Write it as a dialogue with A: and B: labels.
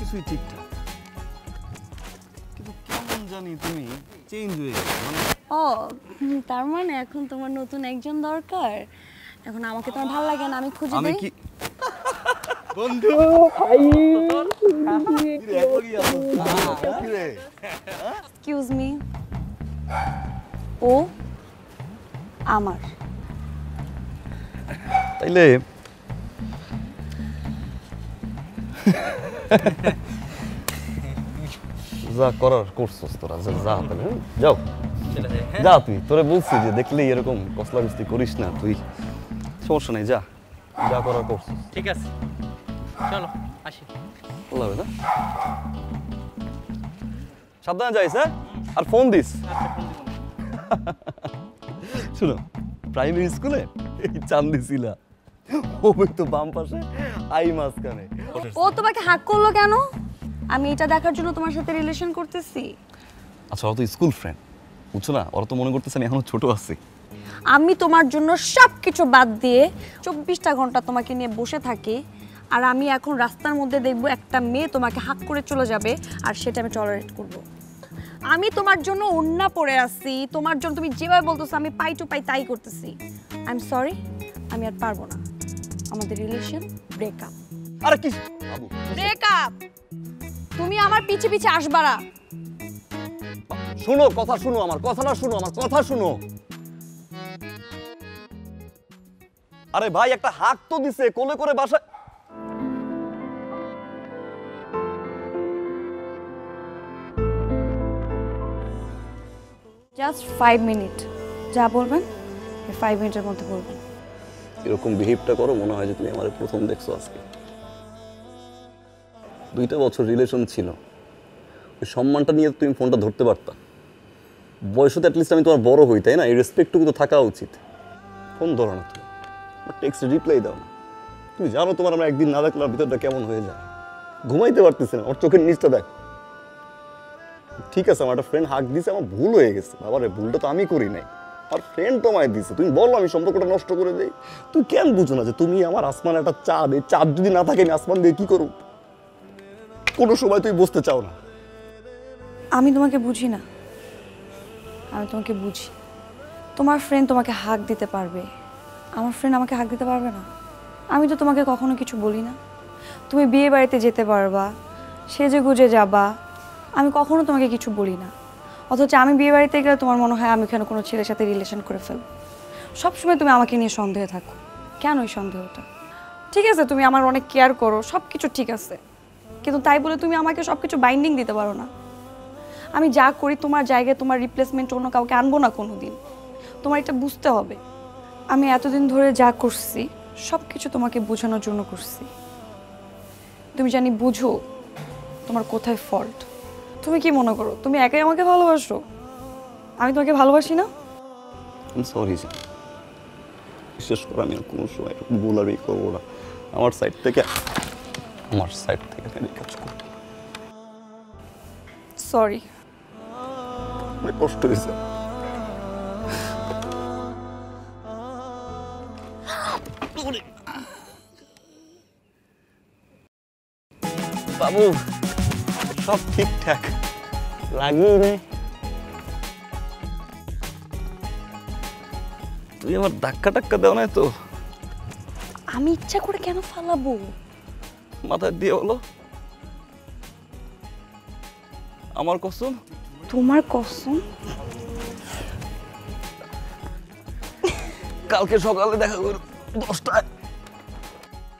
A: সবকিছুই ঠিকঠাক, কিন্তু কেমন জানি তুমি চেঞ্জ হয়ে গেছো।
B: ও তার মানে এখন তোমার নতুন একজন দরকার। এখন আমাকে তোমার ভালো লাগে না, আমি খুঁজে দেই।
A: কি বন্ধু ভাই
B: এক্সকিউজ মি, ও আমার
A: তাইলে যা করার করছস তোরা, যা তাহলে যাও যা। তুই তোরে বলছি যে দেখলেই এরকম কসলা কুস্তি করিস না, তুই সমস্যা নেই, যা যা করার করছস।
C: ঠিক আছে চলো আসি।
A: ভালো হবে না? সাবধানে যাইস, হ্যাঁ? আর ফোন দিস। শুনো, প্রাইমারি স্কুলে এই চান্দি ছিলা, ও তো বাম পাশে, আই মাঝখানে।
B: ও তোমাকে হাক করলো কেন? আমি এটা দেখার জন্য তোমার সাথে রিলেশন করতেছি?
A: আচ্ছা, ওরা তো স্কুল ফ্রেন্ড, বুঝছো না? ওরা তো মনে করতেছে আমি এখনো ছোট আছি।
B: আমি তোমার জন্য সবকিছু বাদ দিয়ে 24টা ঘন্টা তোমাকে নিয়ে বসে থাকি, আর আমি এখন রাস্তার মধ্যে দেখবো একটা মেয়ে তোমাকে হাক করে চলে যাবে, আর সেটা আমি টলারেট করব? আমি তোমার জন্য ওড়না পরে আছি, তোমার জন্য তুমি যেভাবে বলতেছো আমি পাই টু পাই তাই করতেছি। আই এম সরি, আমি আর পারবো না। আমাদের রিলেশন ব্রেকআপ।
A: আরে কি বাবু,
B: ব্রেকআপ। তুমি আমার পিছে পিছে আসবা না।
A: শুনো, কথা শুনো, আমার কথাটা শুনো, আমার কথা শুনো। আরে ভাই, একটা হাক তো দিছে, কোলে করে বাসা।
B: জাস্ট 5 মিনিট, যা বলবেন 5 মিনিটের মধ্যে বলবেন।
A: এরকম বিহেভটা করো, মনে হয় যে তুমি আমার প্রথম দেখছো আজকে। 2টা বছর রিলেশন ছিল, ওই সম্মানটা নিয়ে তুমি ফোনটা ধরতে পারতা। বয়সে তো অ্যাটলিস্ট আমি তোমার বড় হই, তাই না? এই রেসপেক্টটুকু তো থাকা উচিত। ফোন ধরো না তুমি, টেক্সট রিপ্লাই দাও না। তুমি জানো তোমার আমরা একদিন না দেখলে ভিতরটা কেমন হয়ে যায়। ঘুমাইতে পারতেছি না, ওর চোখের নিচটা দেখ। ঠিক আছে, আমার একটা ফ্রেন্ড হাক দিছে, আমার ভুল হয়ে গেছে। বাবারে, ভুলটা তো আমি করি নাই, আর ফ্রেন্ড তোমায় দিছে। তুমি বলো আমি সম্পর্কটা নষ্ট করে দেই? তুই কেন বুঝো না যে তুমি আমার আসমান একটা চাঁদ, এই চাঁদ যদি না থাকে আমি আসমান দিয়ে কি করব? কোনো সময় তুই বুঝতে চাও না।
B: আমি তোমাকে বুঝি না, আমি তোমাকে বুঝি। তোমার ফ্রেন্ড তোমাকে হাক দিতে পারবে, আমার ফ্রেন্ড আমাকে হাক দিতে পারবে না? আমি তো তোমাকে কখনো কিছু বলি না। তুমি বিয়ে বাড়িতে যেতে পারবা, সেজে গুজে যাবা, আমি কখনো তোমাকে কিছু বলি না। অথচ আমি বিয়ে বাড়িতে গেলে তোমার মনে হয় আমি এখানে কোনো ছেলের সাথে রিলেশন করে ফেলবো। সবসময় তুমি আমাকে নিয়ে সন্দেহে থাকো। কেন এই সন্দেহটা? ঠিক আছে, তুমি আমার অনেক কেয়ার করো, সব কিছু ঠিক আছে, কিন্তু তাই বলে তুমি আমাকে সব কিছু বাইন্ডিং দিতে পারো না। আমি যা করি তোমার জায়গায় তোমার রিপ্লেসমেন্ট অন্য কাউকে আনবো না কোনো দিন। তোমার এটা বুঝতে হবে। আমি এতদিন ধরে যা করছি সব কিছু তোমাকে বোঝানোর জন্য করছি। তুমি জানি বুঝো তোমার কোথায় ফল্ট। তুমি কি মনে করো তুমি একাই আমাকে ভালোবাসো? আমি তোমাকে ভালোবাসি না?
A: সরি, বিশেষ করে আমি কোনো সময় ভুল আর করবো না। আমার সাইড থেকে কাজ করবো।
B: সরি,
A: কষ্ট হয়েছে। বাবু, সব ঠিকঠাক লাগিয়ে নে। তুই আমার ধাক্কা টাক্কা দেও না তো?
B: আমি ইচ্ছা করে কেন ফালাবো?
A: মাথায় দিয়ে হলো আমার কসম।
B: তোমার কসম?
A: কালকে সকালে দেখা করো 10টায়।